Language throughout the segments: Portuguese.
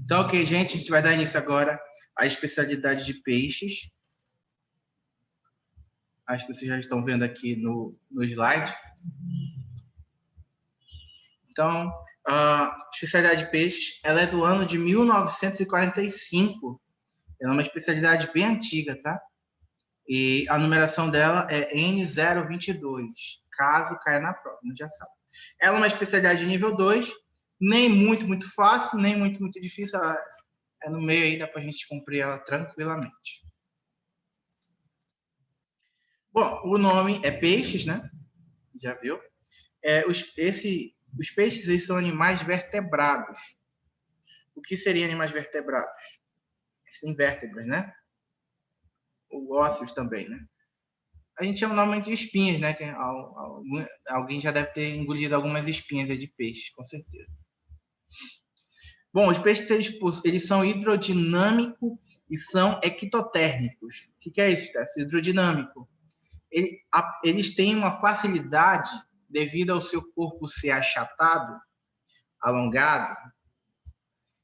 Então, ok, gente, a gente vai dar início agora à especialidade de peixes. Acho que vocês já estão vendo aqui no slide. Então, a especialidade de peixes, ela é do ano de 1945. Ela é uma especialidade bem antiga, tá? E a numeração dela é N022, caso caia na prova, não já sabe. Ela é uma especialidade de nível 2, nem muito fácil, nem muito difícil. Ela é no meio aí, dá para a gente cumprir ela tranquilamente. Bom, o nome é peixes, né? Já viu? Os peixes, eles são animais vertebrados. O que seriam animais vertebrados? Eles têm vértebras, né? Ou ósseos também, né? A gente chama normalmente de espinhas, né? Que alguém já deve ter engolido algumas espinhas aí de peixe, com certeza. Bom, os peixes, eles são hidrodinâmicos e são ectotérmicos. O que é isso, Tess? Hidrodinâmico. Eles têm uma facilidade, devido ao seu corpo ser achatado, alongado,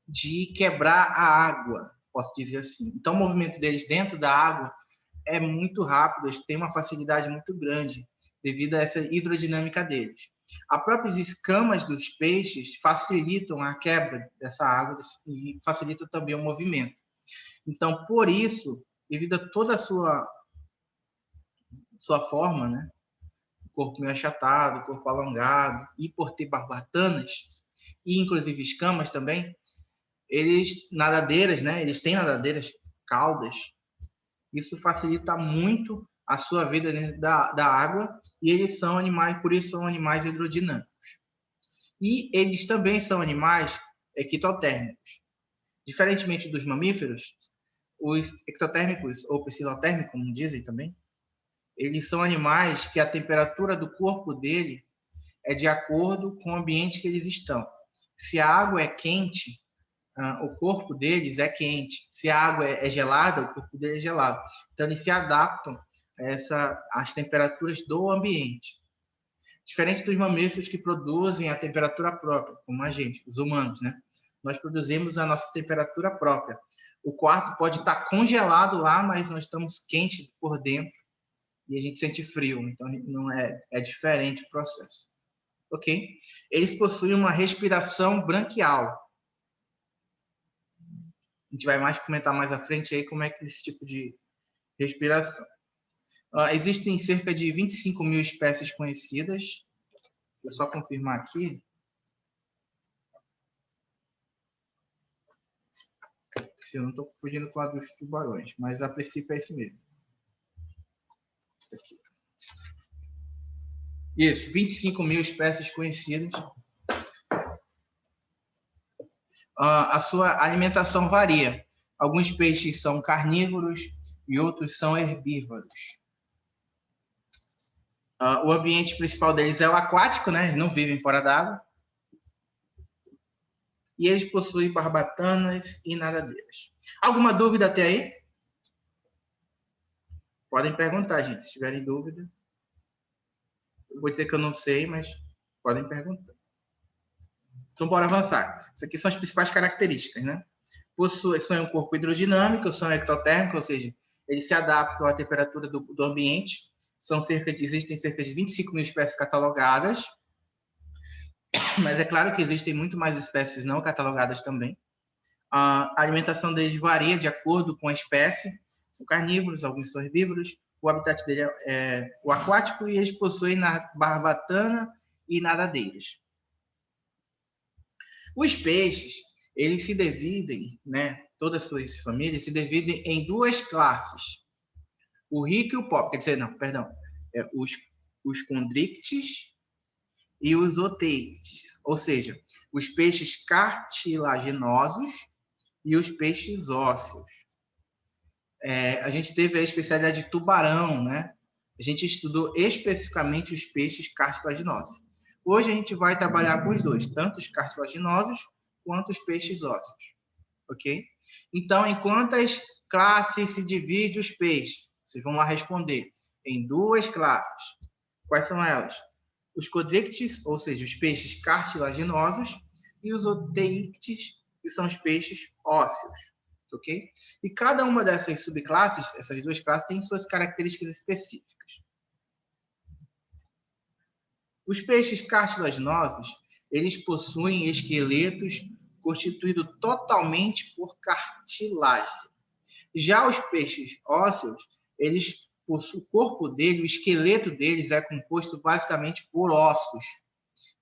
de quebrar a água, posso dizer assim. Então, o movimento deles dentro da água é muito rápido, eles têm uma facilidade muito grande, devido a essa hidrodinâmica deles. As próprias escamas dos peixes facilitam a quebra dessa água e facilitam também o movimento. Então, por isso, devido a toda a sua forma, né? Corpo meio achatado, corpo alongado, e por ter barbatanas, e inclusive escamas também, nadadeiras, né? Eles têm nadadeiras, caudas. Isso facilita muito a sua vida dentro da água, e eles são animais, por isso são animais hidrodinâmicos. E eles também são animais ectotérmicos. Diferentemente dos mamíferos, os ectotérmicos, ou psilotérmicos, como dizem também, eles são animais que a temperatura do corpo dele é de acordo com o ambiente que eles estão. Se a água é quente, o corpo deles é quente. Se a água é gelada, o corpo deles é gelado. Então, eles se adaptam às temperaturas do ambiente. Diferente dos mamíferos que produzem a temperatura própria, como a gente, os humanos, né? Nós produzimos a nossa temperatura própria. O quarto pode estar congelado lá, mas nós estamos quentes por dentro e a gente sente frio. Então, não é diferente o processo. Ok? Eles possuem uma respiração branquial. A gente vai comentar mais à frente aí como é que esse tipo de respiração. Existem cerca de 25 mil espécies conhecidas. Vou só confirmar aqui. Se eu não estou confundindo com a dos tubarões, mas a princípio é isso mesmo. Aqui. Isso, 25 mil espécies conhecidas. A sua alimentação varia. Alguns peixes são carnívoros e outros são herbívoros. O ambiente principal deles é o aquático, né? Eles não vivem fora d'água. E eles possuem barbatanas e nadadeiras. Alguma dúvida até aí? Podem perguntar, gente, se tiverem dúvida. Eu vou dizer que eu não sei, mas podem perguntar. Então, bora avançar. Essas aqui são as principais características, né? São um corpo hidrodinâmico, são ectotérmicos, ou seja, eles se adaptam à temperatura do ambiente. Existem cerca de 25 mil espécies catalogadas, mas é claro que existem muito mais espécies não catalogadas também. A alimentação deles varia de acordo com a espécie. São carnívoros, alguns são herbívoros. O habitat dele é o aquático e eles possuem barbatana e nadadeiras. Os peixes, eles se dividem, né? Todas as suas famílias se dividem em duas classes. O rico e o pobre, quer dizer, não, perdão. Os condrictes e os oteictes, ou seja, os peixes cartilaginosos e os peixes ósseos. A gente teve a especialidade de tubarão, né? A gente estudou especificamente os peixes cartilaginosos. Hoje a gente vai trabalhar com os dois, tanto os cartilaginosos quanto os peixes ósseos, ok? Então, em quantas classes se divide os peixes? Vocês vão lá responder. Em duas classes. Quais são elas? Os condrictes, ou seja, os peixes cartilaginosos, e os oteictes, que são os peixes ósseos, ok? E cada uma dessas subclasses, essas duas classes, tem suas características específicas. Os peixes cartilaginosos, eles possuem esqueletos constituídos totalmente por cartilagem. Já os peixes ósseos, eles possuem o corpo dele, o esqueleto deles é composto basicamente por ossos.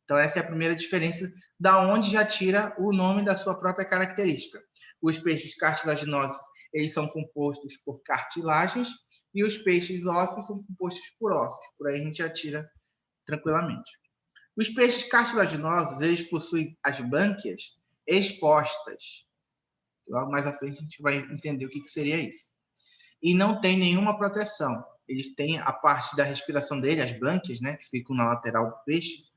Então essa é a primeira diferença, da onde já tira o nome da sua própria característica. Os peixes cartilaginosos, eles são compostos por cartilagens e os peixes ósseos são compostos por ossos. Por aí a gente já tira tranquilamente. Os peixes cartilaginosos, eles possuem as brânquias expostas. Logo mais à frente a gente vai entender o que seria isso. E não tem nenhuma proteção. Eles têm a parte da respiração dele, as brânquias, né, que ficam na lateral do peixe,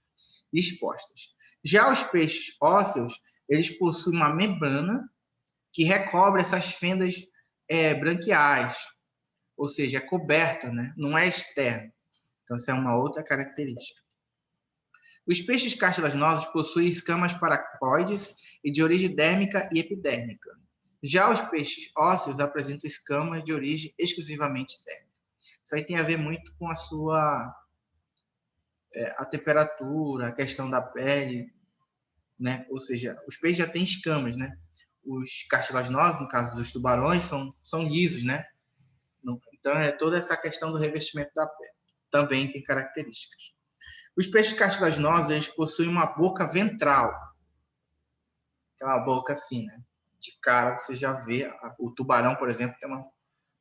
expostas. Já os peixes ósseos, eles possuem uma membrana que recobre essas fendas branquiais, ou seja, é coberta, né? Não é externo. Então, essa é uma outra característica. Os peixes cartilaginosos possuem escamas paracoides e de origem dérmica e epidérmica. Já os peixes ósseos apresentam escamas de origem exclusivamente térmica. Isso aí tem a ver muito com a sua a temperatura, a questão da pele, né? Ou seja, os peixes já têm escamas, né? Os cartilaginosos, no caso dos tubarões, são lisos, né? Então, é toda essa questão do revestimento da pele. Também tem características. Os peixes cartilaginosos, eles possuem uma boca ventral. Aquela boca assim, né? De cara, você já vê. O tubarão, por exemplo, tem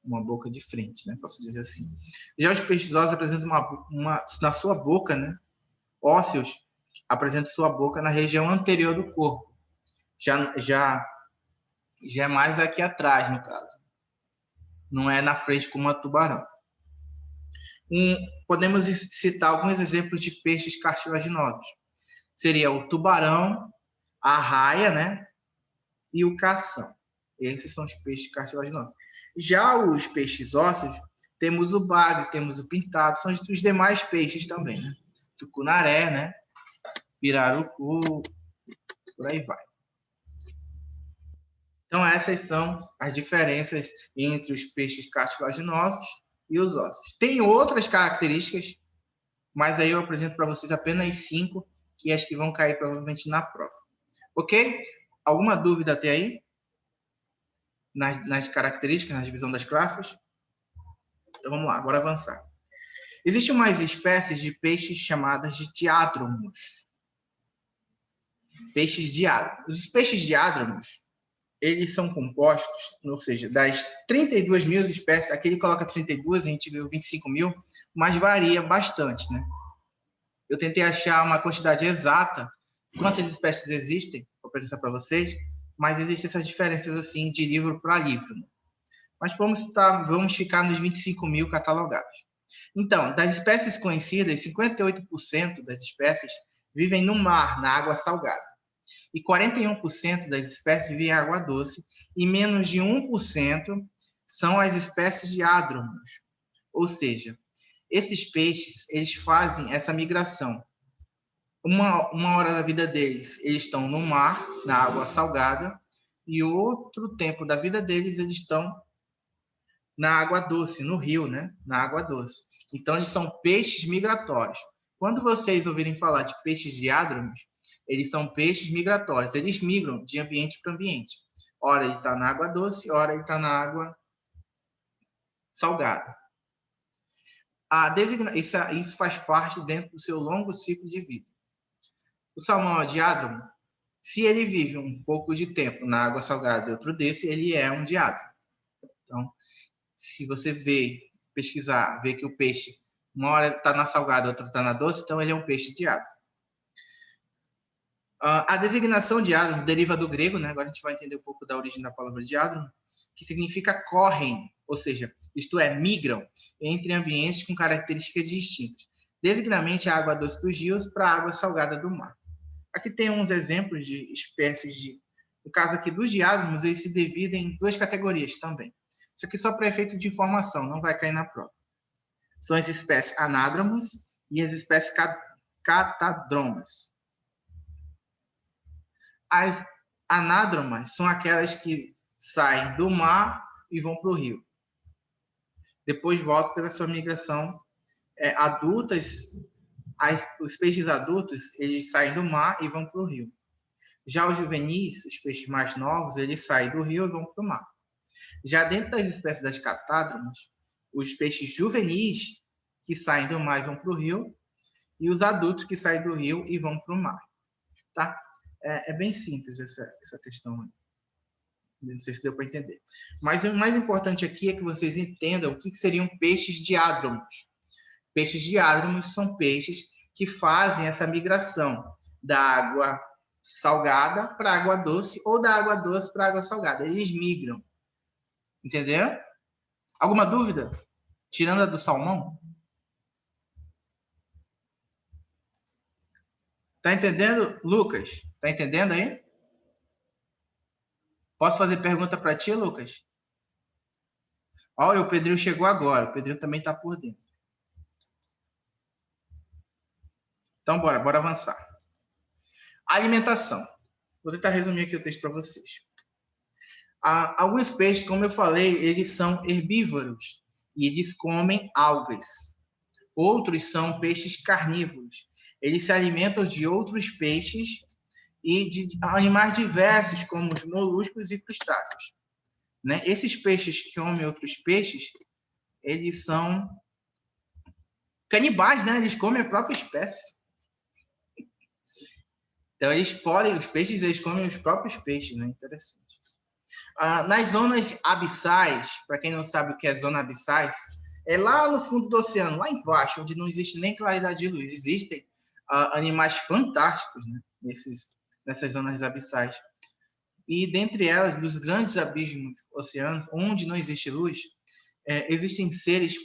uma boca de frente, né? Posso dizer assim. Já os peixes ósseos apresentam na sua boca, né? Ósseos apresentam sua boca na região anterior do corpo. Já é mais aqui atrás, no caso. Não é na frente como a tubarão. Podemos citar alguns exemplos de peixes cartilaginosos. Seria o tubarão, a raia, né? E o cação. Esses são os peixes cartilaginosos. Já os peixes ósseos, temos o bagre, temos o pintado, são os demais peixes também, né? Tucunaré, né? Pirarucu, por aí vai. Então, essas são as diferenças entre os peixes cartilaginosos e os ósseos. Tem outras características, mas aí eu apresento para vocês apenas 5, que é as que vão cair provavelmente na prova. Ok? Alguma dúvida até aí? Nas características, na divisão das classes? Então, vamos lá, bora avançar. Existem mais espécies de peixes chamadas de diádromos. Peixes diádromos. Os peixes diádromos, eles são compostos, ou seja, das 32 mil espécies, aqui ele coloca 32, a gente viu 25 mil, mas varia bastante, né? Eu tentei achar uma quantidade exata, quantas espécies existem, vou apresentar para vocês, mas existem essas diferenças assim de livro para livro, né? Mas vamos ficar nos 25 mil catalogados. Então, das espécies conhecidas, 58% das espécies vivem no mar, na água salgada. E 41% das espécies vivem em água doce, e menos de 1% são as espécies de diádromos. Ou seja, esses peixes, eles fazem essa migração. Uma hora da vida deles, eles estão no mar, na água salgada, e outro tempo da vida deles, eles estão na água doce, no rio, né? Na água doce. Então, eles são peixes migratórios. Quando vocês ouvirem falar de peixes diádromos, eles são peixes migratórios. Eles migram de ambiente para ambiente. Ora ele está na água doce, ora ele está na água salgada. Isso faz parte dentro do seu longo ciclo de vida. O salmão diádromo, se ele vive um pouco de tempo na água salgada e outro desse, ele é um diádromo. Então, se você pesquisar, ver que o peixe uma hora está na salgada, outra está na doce, então ele é um peixe diádromo. A designação diádromo deriva do grego, né? Agora a gente vai entender um pouco da origem da palavra diádromo, que significa correm, ou seja, isto é, migram entre ambientes com características distintas, designadamente a água doce dos rios para a água salgada do mar. Aqui tem uns exemplos de espécies no caso aqui dos diádromos, eles se dividem em duas categorias também. Isso aqui só para efeito de informação, não vai cair na prova. São as espécies anádromos e as espécies catadromas. Anádromas são aquelas que saem do mar e vão para o rio. Depois voltam pela sua migração adultas. Os peixes adultos, eles saem do mar e vão para o rio. Já os juvenis, os peixes mais novos, eles saem do rio e vão para o mar. Já dentro das espécies das catádromas, os peixes juvenis, que saem do mar e vão para o rio, e os adultos que saem do rio e vão para o mar. Tá? É bem simples essa questão. Não sei se deu para entender. Mas o mais importante aqui é que vocês entendam o que seriam peixes diádromos. Peixes diádromos são peixes que fazem essa migração da água salgada para a água doce ou da água doce para a água salgada. Eles migram. Entenderam? Alguma dúvida? Tirando a do salmão? Tá entendendo, Lucas? Tá entendendo aí? Posso fazer pergunta para ti, Lucas? Olha, o Pedrinho chegou agora. O Pedrinho também está por dentro. Então, bora avançar. Alimentação. Vou tentar resumir aqui o texto para vocês. Alguns peixes, como eu falei, eles são herbívoros e eles comem algas. Outros são peixes carnívoros. Eles se alimentam de outros peixes e de animais diversos, como os moluscos e crustáceos. Né? Esses peixes que comem outros peixes, eles são canibais, né? Eles comem a própria espécie. Então, os peixes, eles comem os próprios peixes, né? Interessante. Nas zonas abissais, para quem não sabe o que é zona abissais, é lá no fundo do oceano, lá embaixo, onde não existe nem claridade de luz. Existem animais fantásticos, né? Nessas zonas abissais. E dentre elas, dos grandes abismos oceanos, onde não existe luz, existem seres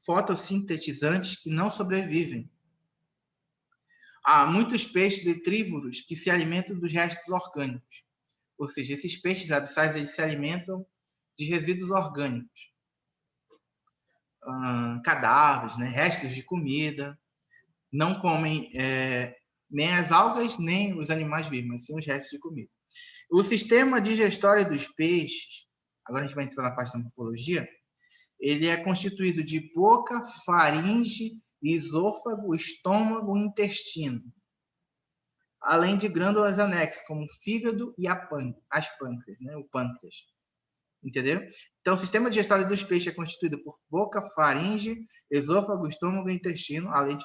fotossintetizantes que não sobrevivem. Há muitos peixes detrívoros que se alimentam dos restos orgânicos. Ou seja, esses peixes abissais eles se alimentam de resíduos orgânicos. Cadáveres, né? Restos de comida. Não comem nem as algas, nem os animais vivos, mas sim os restos de comida. O sistema digestório dos peixes, agora a gente vai entrar na parte da morfologia, ele é constituído de boca, faringe, esôfago, estômago e intestino, além de glândulas anexas, como o fígado e as pâncreas, né? O pâncreas. Entendeu? Então, o sistema digestório dos peixes é constituído por boca, faringe, esôfago, estômago e intestino, além de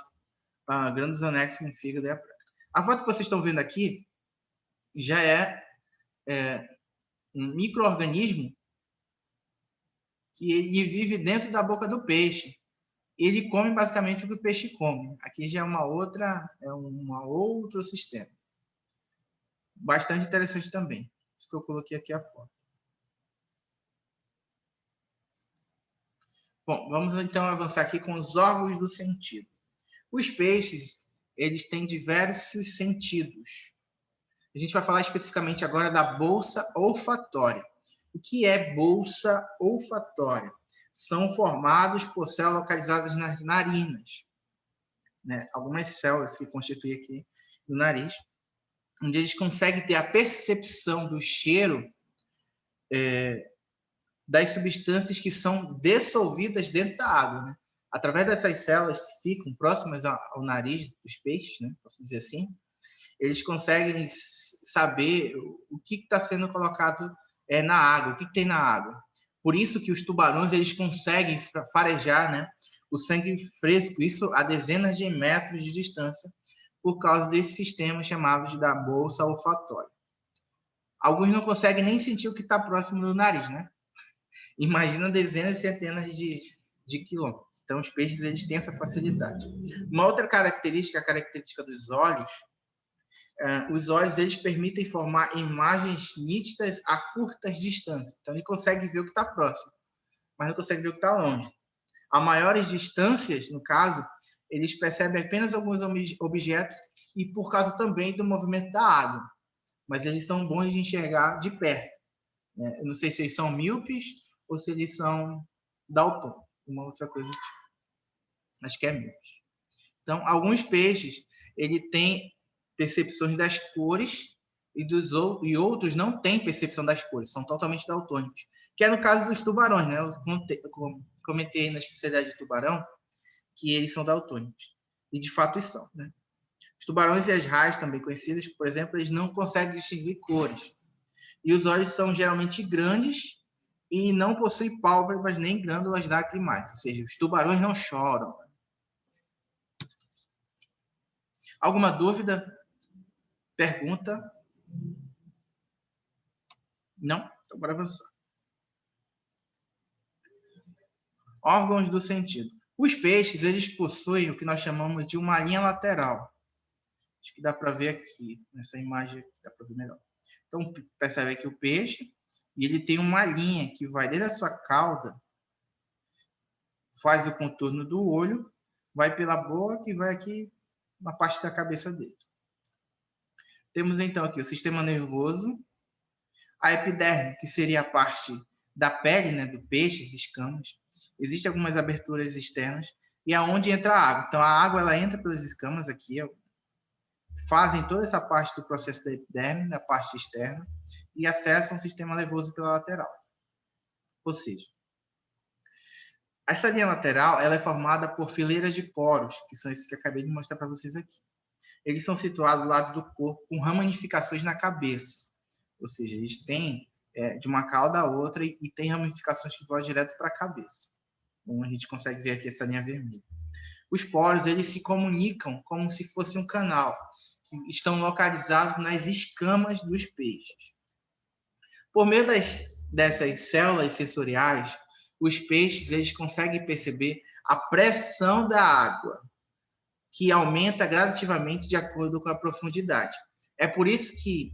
glândulas anexas, como o fígado e a pâncreas. A foto que vocês estão vendo aqui já é um micro-organismo que ele vive dentro da boca do peixe. Ele come basicamente o que o peixe come. Aqui já é um outro sistema. Bastante interessante também. Isso que eu coloquei aqui a foto. Bom, vamos então avançar aqui com os órgãos do sentido. Os peixes, eles têm diversos sentidos. A gente vai falar especificamente agora da bolsa olfatória. O que é bolsa olfatória? São formados por células localizadas nas narinas, né? Algumas células que constituem aqui no nariz, onde eles conseguem ter a percepção do cheiro das substâncias que são dissolvidas dentro da água, né? Através dessas células que ficam próximas ao nariz dos peixes, né? Posso dizer assim, eles conseguem saber o que está sendo colocado na água, o que tem na água. Por isso que os tubarões eles conseguem farejar, né, o sangue fresco, isso a dezenas de metros de distância, por causa desse sistema chamado da bolsa olfatória. Alguns não conseguem nem sentir o que está próximo do nariz, né? Imagina dezenas e centenas de quilômetros. Então, os peixes eles têm essa facilidade. Uma outra característica, a característica dos olhos, os olhos eles permitem formar imagens nítidas a curtas distâncias. Então, ele consegue ver o que está próximo, mas não consegue ver o que está longe. A maiores distâncias, no caso, eles percebem apenas alguns objetos e por causa também do movimento da água. Mas eles são bons de enxergar de perto. Né? Eu não sei se eles são míopes ou se eles são daltônicos, uma outra coisa tipo. Acho que é míopes. Então, alguns peixes, ele tem percepções das cores e outros não têm percepção das cores, são totalmente daltônicos. Que é no caso dos tubarões, né? Eu comentei na especialidade de tubarão que eles são daltônicos. E de fato são, né? Os tubarões e as raias, também conhecidas, por exemplo, eles não conseguem distinguir cores. E os olhos são geralmente grandes e não possuem pálpebras nem glândulas lacrimais. Ou seja, os tubarões não choram. Alguma dúvida? Pergunta? Não? Então, bora avançar. Órgãos do sentido. Os peixes, eles possuem o que nós chamamos de uma linha lateral. Acho que dá para ver aqui, nessa imagem, dá para ver melhor. Então, percebe aqui o peixe, e ele tem uma linha que vai desde a sua cauda, faz o contorno do olho, vai pela boca e vai aqui na parte da cabeça dele. Temos então aqui o sistema nervoso, a epiderme, que seria a parte da pele, né, do peixe, as escamas. Existem algumas aberturas externas e aonde entra a água. Então a água ela entra pelas escamas aqui, fazem toda essa parte do processo da epiderme, da parte externa, e acessam o sistema nervoso pela lateral. Ou seja, essa linha lateral ela é formada por fileiras de poros, que são esses que eu acabei de mostrar para vocês aqui. Eles são situados do lado do corpo com ramificações na cabeça. Ou seja, eles têm de uma cauda a outra e tem ramificações que vão direto para a cabeça. Como a gente consegue ver aqui essa linha vermelha. Os poros eles se comunicam como se fosse um canal, que estão localizados nas escamas dos peixes. Por meio dessas células sensoriais, os peixes eles conseguem perceber a pressão da água, que aumenta gradativamente de acordo com a profundidade. É por isso que,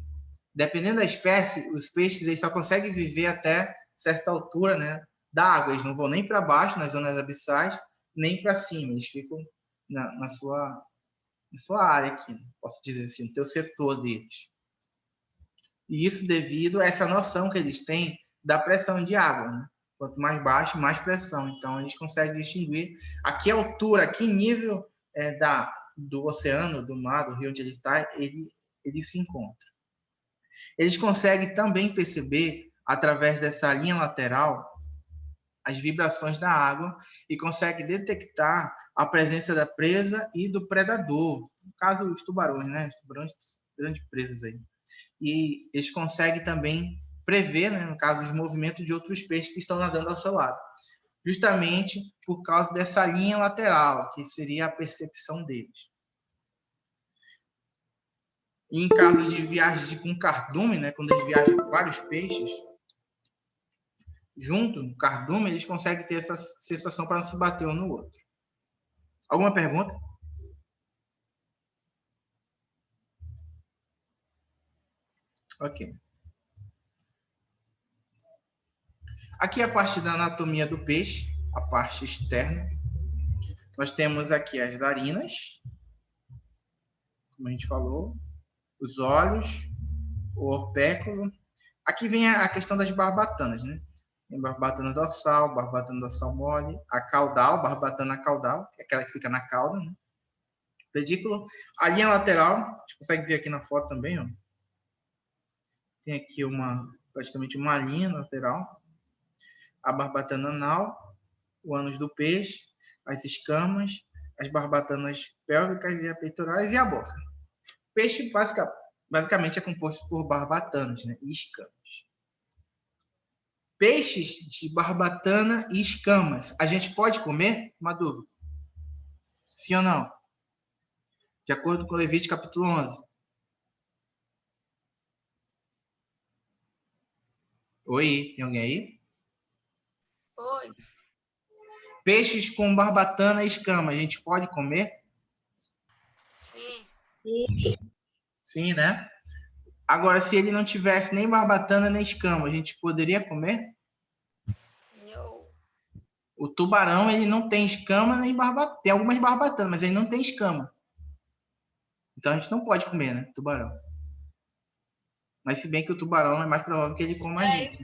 dependendo da espécie, os peixes eles só conseguem viver até certa altura, né, da água. Eles não vão nem para baixo, nas zonas abissais, nem para cima. Eles ficam na sua área aqui, posso dizer assim, no teu setor deles. E isso devido a essa noção que eles têm da pressão de água, né? Quanto mais baixo, mais pressão. Então, eles conseguem distinguir a que altura, a que nível do oceano, do mar, do rio onde ele está, ele se encontra. Eles conseguem também perceber, através dessa linha lateral, as vibrações da água e conseguem detectar a presença da presa e do predador. No caso, os tubarões, né? Os tubarões, grandes presas aí. E eles conseguem também prever, né, no caso, os movimentos de outros peixes que estão nadando ao seu lado. Justamente por causa dessa linha lateral, que seria a percepção deles. E em caso de viagens com cardume, né, quando eles viajam com vários peixes, junto no cardume, eles conseguem ter essa sensação para não se bater um no outro. Alguma pergunta? Ok. Aqui é a parte da anatomia do peixe, a parte externa. Nós temos aqui as narinas, como a gente falou, os olhos, o orpéculo. Aqui vem a questão das barbatanas, né? Tem barbatana dorsal mole, a caudal, barbatana caudal, que é aquela que fica na cauda, né? Pedículo. A linha lateral, a gente consegue ver aqui na foto também, ó. Tem aqui praticamente uma linha lateral. A barbatana anal, o ânus do peixe, as escamas, as barbatanas pélvicas e peitorais e a boca. O peixe basicamente é composto por barbatanas, né, e escamas. Peixes de barbatana e escamas, a gente pode comer? Uma dúvida. Sim ou não? De acordo com Levítico capítulo 11. Oi, tem alguém aí? Oi. Peixes com barbatana e escama, a gente pode comer? Sim. Sim, né? Agora, se ele não tivesse nem barbatana nem escama, a gente poderia comer? Não. O tubarão, ele não tem escama nem barbatana. Tem algumas barbatanas, mas ele não tem escama. Então, a gente não pode comer, né? Tubarão. Mas se bem que o tubarão é mais provável que ele coma a gente.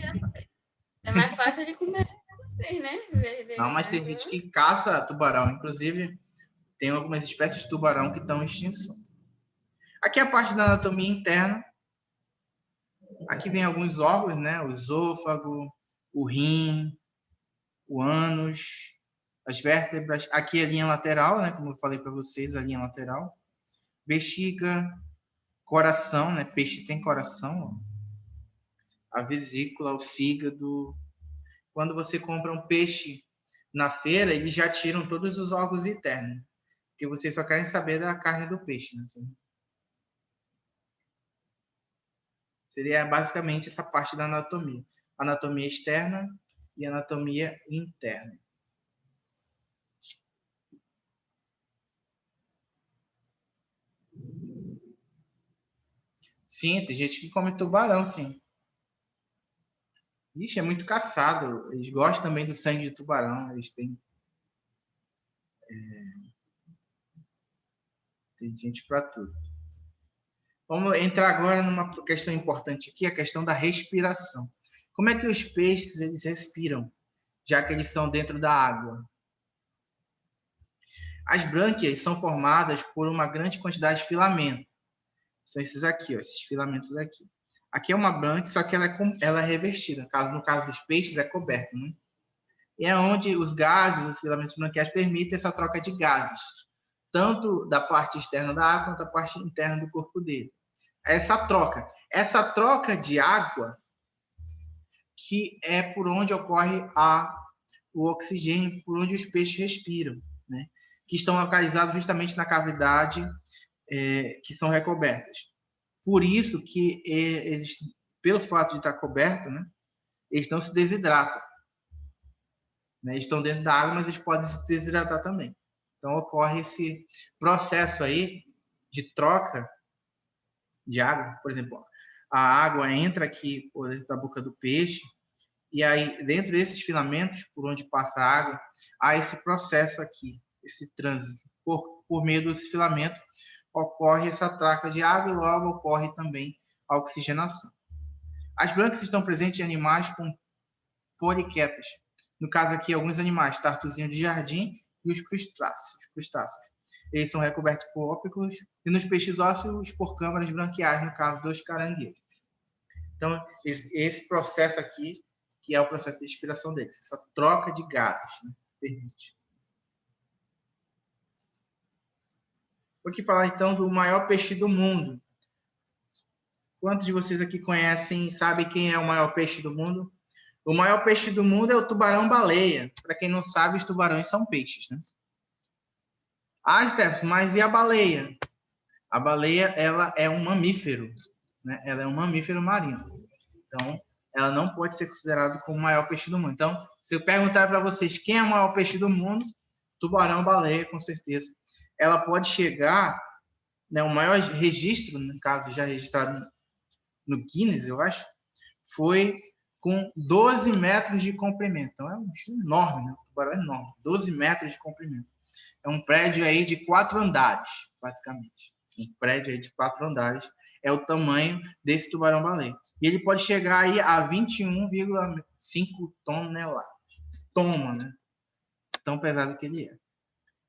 É mais fácil de comer vocês, né? Não, mas tem gente que caça tubarão. Inclusive, tem algumas espécies de tubarão que estão em extinção. Aqui é a parte da anatomia interna. Aqui vem alguns órgãos, né? O esôfago, o rim, o ânus, as vértebras. Aqui a linha lateral, né? Como eu falei para vocês, a linha lateral. Bexiga, coração, né? Peixe tem coração. Ó. A vesícula, o fígado. Quando você compra um peixe na feira, eles já tiram todos os órgãos internos. Porque vocês só querem saber da carne do peixe, né? Seria basicamente essa parte da anatomia. Anatomia externa e anatomia interna. Sim, tem gente que come tubarão, sim. Ixi, é muito caçado. Eles gostam também do sangue de tubarão. Eles têm... Tem gente para tudo. Vamos entrar agora numa questão importante aqui, a questão da respiração. Como é que os peixes eles respiram, já que eles são dentro da água? As brânquias são formadas por uma grande quantidade de filamentos. São esses aqui, ó, esses filamentos aqui. Aqui é uma brânquia, só que ela é revestida. No caso dos peixes, é coberto, né? E é onde os gases, os filamentos branquiais, permitem essa troca de gases, tanto da parte externa da água quanto da parte interna do corpo dele. Essa troca de água, que é por onde ocorre o oxigênio, por onde os peixes respiram, né? Que estão localizados justamente na cavidade que são recobertas. Por isso que eles, pelo fato de estar coberto, né, eles não se desidratam. Né? Eles estão dentro da água, mas eles podem se desidratar também. Então, ocorre esse processo aí de troca de água. Por exemplo, a água entra aqui por dentro da boca do peixe, e aí, dentro desses filamentos, por onde passa a água, há esse processo aqui, esse trânsito. Por meio desse filamento, ocorre essa troca de água e logo ocorre também a oxigenação. As brânquias estão presentes em animais com poliquetas. No caso aqui, alguns animais, tartuzinho de jardim e os crustáceos. Eles são recobertos por ópicos e nos peixes ósseos por câmaras branquiais, no caso dos caranguejos. Então, esse processo aqui, que é o processo de respiração deles, essa troca de gases, né, permite. Vou aqui falar, então, do maior peixe do mundo. Quantos de vocês aqui conhecem, sabem quem é o maior peixe do mundo? O maior peixe do mundo é o tubarão-baleia. Para quem não sabe, os tubarões são peixes, né? Ah, Steph, mas e a baleia? A baleia, ela é um mamífero, né? Ela é um mamífero marinho. Então, ela não pode ser considerada como o maior peixe do mundo. Então, se eu perguntar para vocês quem é o maior peixe do mundo, tubarão-baleia, com certeza. Ela pode chegar, né, o maior registro, no caso já registrado no Guinness, eu acho, foi com 12 metros de comprimento. Então, é um bicho enorme, né? Um tubarão enorme. 12 metros de comprimento. É um prédio aí de 4 andares, basicamente. Um prédio aí de 4 andares é o tamanho desse tubarão-baleia. E ele pode chegar aí a 21,5 toneladas. Toma, né? Tão pesado que ele é.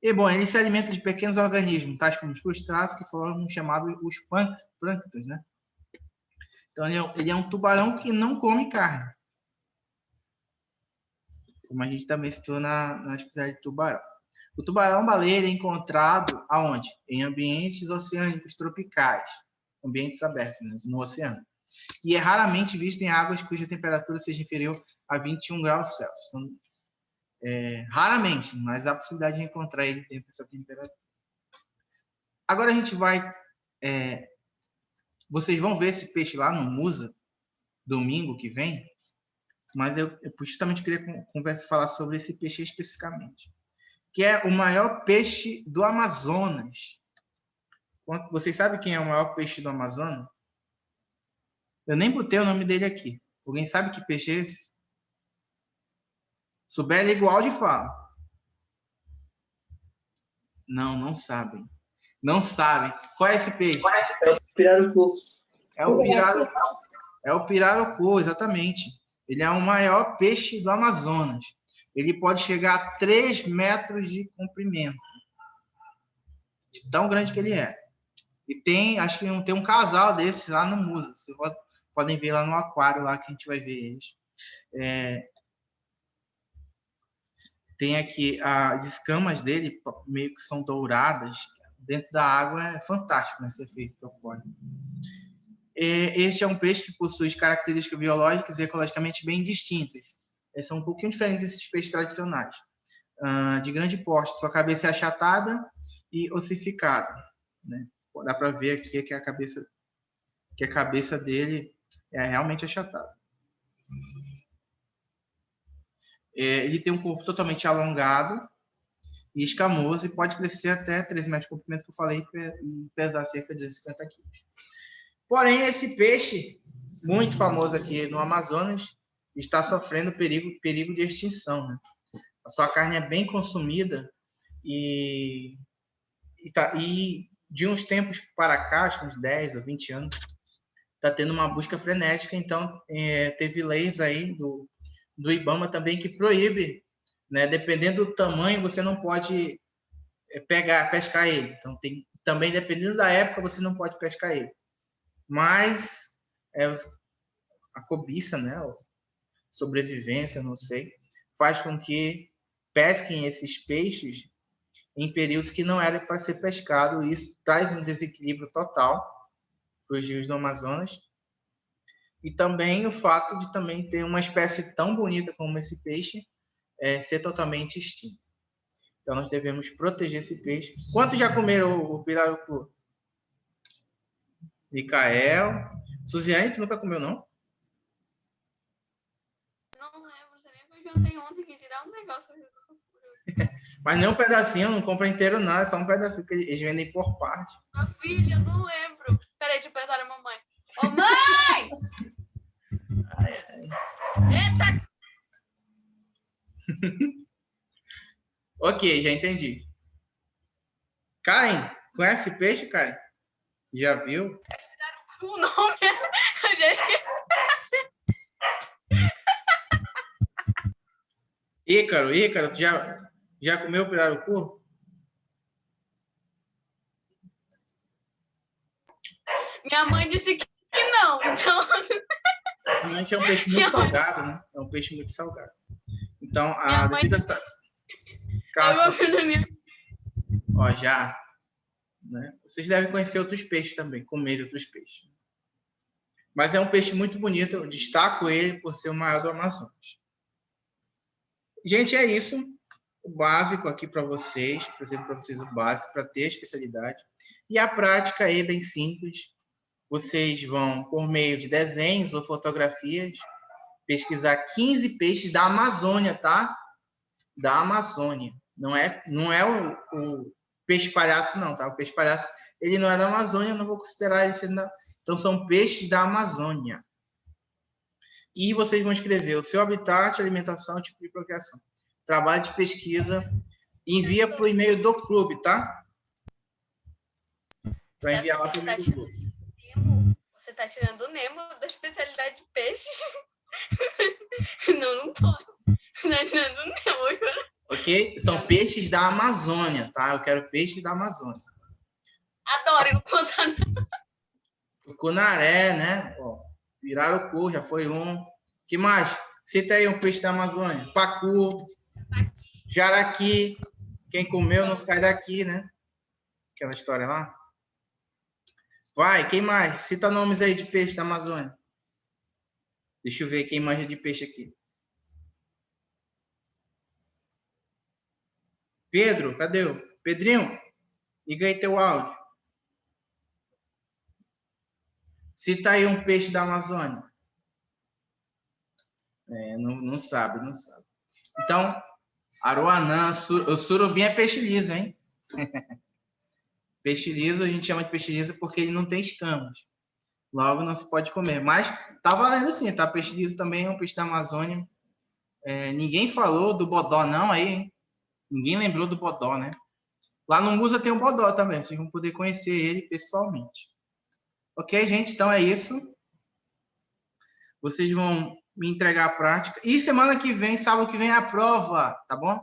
E, bom, ele se alimenta de pequenos organismos, tais como os crustáceos, que foram chamados os plânctons, né? Então, ele é um tubarão que não come carne. Como a gente também citou na especialidade de tubarão. O tubarão-baleia é encontrado aonde? Em ambientes oceânicos tropicais, ambientes abertos, né, no oceano. E é raramente visto em águas cuja temperatura seja inferior a 21 graus Celsius. Então, raramente, mas há a possibilidade de encontrar ele dentro dessa temperatura. Agora a gente vai... vocês vão ver esse peixe lá no Musa, domingo que vem, mas eu justamente queria falar sobre esse peixe especificamente, que é o maior peixe do Amazonas. Vocês sabem quem é o maior peixe do Amazonas? Eu nem botei o nome dele aqui. Alguém sabe que peixe é esse? Souber, liga o áudio e fala. Não sabem. Não sabem. Qual é esse peixe? É o pirarucu. É o pirarucu, exatamente. Ele é o maior peixe do Amazonas. Ele pode chegar a 3 metros de comprimento. De tão grande que ele é. E acho que tem um casal desses lá no Musa. Você podem ver lá no aquário, lá que a gente vai ver eles. Tem aqui as escamas dele, meio que são douradas. Dentro da água é fantástico, né, esse efeito que ocorre. Este é um peixe que possui características biológicas e ecologicamente bem distintas. Eles são um pouquinho diferentes desses peixes tradicionais. De grande porte, sua cabeça é achatada e ossificada, né? Dá para ver aqui que a cabeça dele é realmente achatada. Ele tem um corpo totalmente alongado e escamoso e pode crescer até 3 metros de comprimento, que eu falei, e pesar cerca de 50 quilos. Porém, esse peixe, muito famoso aqui no Amazonas, está sofrendo perigo de extinção, né? A sua carne é bem consumida e de uns tempos para cá, acho que uns 10 ou 20 anos, está tendo uma busca frenética. Então, teve leis aí do IBAMA também que proíbe, né? Dependendo do tamanho, você não pode pescar ele. Então, também, dependendo da época, você não pode pescar ele. Mas a cobiça, né? A sobrevivência, não sei, faz com que pesquem esses peixes em períodos que não era para ser pescado. E isso traz um desequilíbrio total para os rios do Amazonas. E também o fato de também ter uma espécie tão bonita como esse peixe ser totalmente extinto. Então, nós devemos proteger esse peixe. Quantos já comeram o pirarucu? Micael. Suziane, tu nunca comeu, não? Não lembro, você nem foi que eu tenho ontem que tirar um negócio. Mas nem um pedacinho, não compra inteiro, não. É só um pedacinho que eles vendem por parte. Minha filha, eu não lembro. Peraí, deixa eu perguntar a mamãe. Ô, mãe! Eita! Ok, já entendi. Karen, conhece peixe, Karen? Já viu? O nome, eu já esqueci. Ícaro, tu já comeu pirarucu? Minha mãe disse que não, então... Realmente é um peixe muito salgado, né? É um peixe muito salgado. Então, Minha mãe devido a essa caça... minha... Ó, já... Né? Vocês devem conhecer outros peixes também, comer outros peixes. Mas é um peixe muito bonito, eu destaco ele por ser o maior do Amazonas. Gente, é isso. O básico aqui para vocês, por exemplo, para vocês o básico, para ter a especialidade. E a prática é bem simples. Vocês vão, por meio de desenhos ou fotografias, pesquisar 15 peixes da Amazônia, tá? Da Amazônia. Não é o peixe palhaço, não, tá? O peixe palhaço, ele não é da Amazônia, eu não vou considerar ele sendo Então, são peixes da Amazônia. E vocês vão escrever o seu habitat, alimentação, tipo de procriação. Trabalho de pesquisa. Envia para o e-mail do clube, tá? Para enviar lá para o e-mail do clube. Você está tirando o Nemo da especialidade de peixes? Não pode. Você está tirando o Nemo. Ok? São peixes da Amazônia, tá? Eu quero peixe da Amazônia. Adoro, não conta não. O cunaré, né? Ó, pirarucu, já foi um. Que mais? Cita aí um peixe da Amazônia. Pacu, jaraqui. Quem comeu não sai daqui, né? Aquela história lá. Vai, quem mais? Cita nomes aí de peixe da Amazônia. Deixa eu ver quem manja de peixe aqui. Pedro, cadê o? Pedrinho, liga aí teu áudio. Cita aí um peixe da Amazônia. Não sabe. Então, aroanã, o surubim é peixe liso, hein? Peixe liso, a gente chama de peixe liso porque ele não tem escamas. Logo, não se pode comer. Mas tá valendo sim, tá? Peixe liso também é um peixe da Amazônia. Ninguém falou do bodó, não, aí, hein? Ninguém lembrou do bodó, né? Lá no Musa tem um bodó também. Vocês vão poder conhecer ele pessoalmente. Ok, gente? Então é isso. Vocês vão me entregar a prática. E semana que vem, sábado que vem, é a prova, tá bom?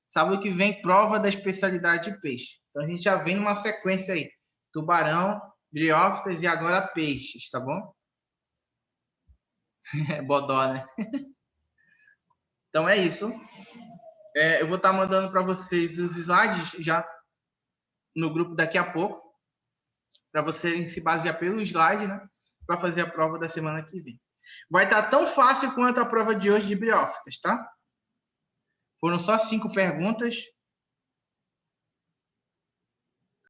Sábado que vem, prova da especialidade de peixe. Então, a gente já vem numa sequência aí. Tubarão, briófitas e agora peixes, tá bom? É bodó, né? Então é isso. Eu vou estar mandando para vocês os slides já no grupo daqui a pouco, para vocês se basear pelo slide, né? Para fazer a prova da semana que vem. Vai estar tão fácil quanto a prova de hoje de briófitas, tá? Foram só 5 perguntas,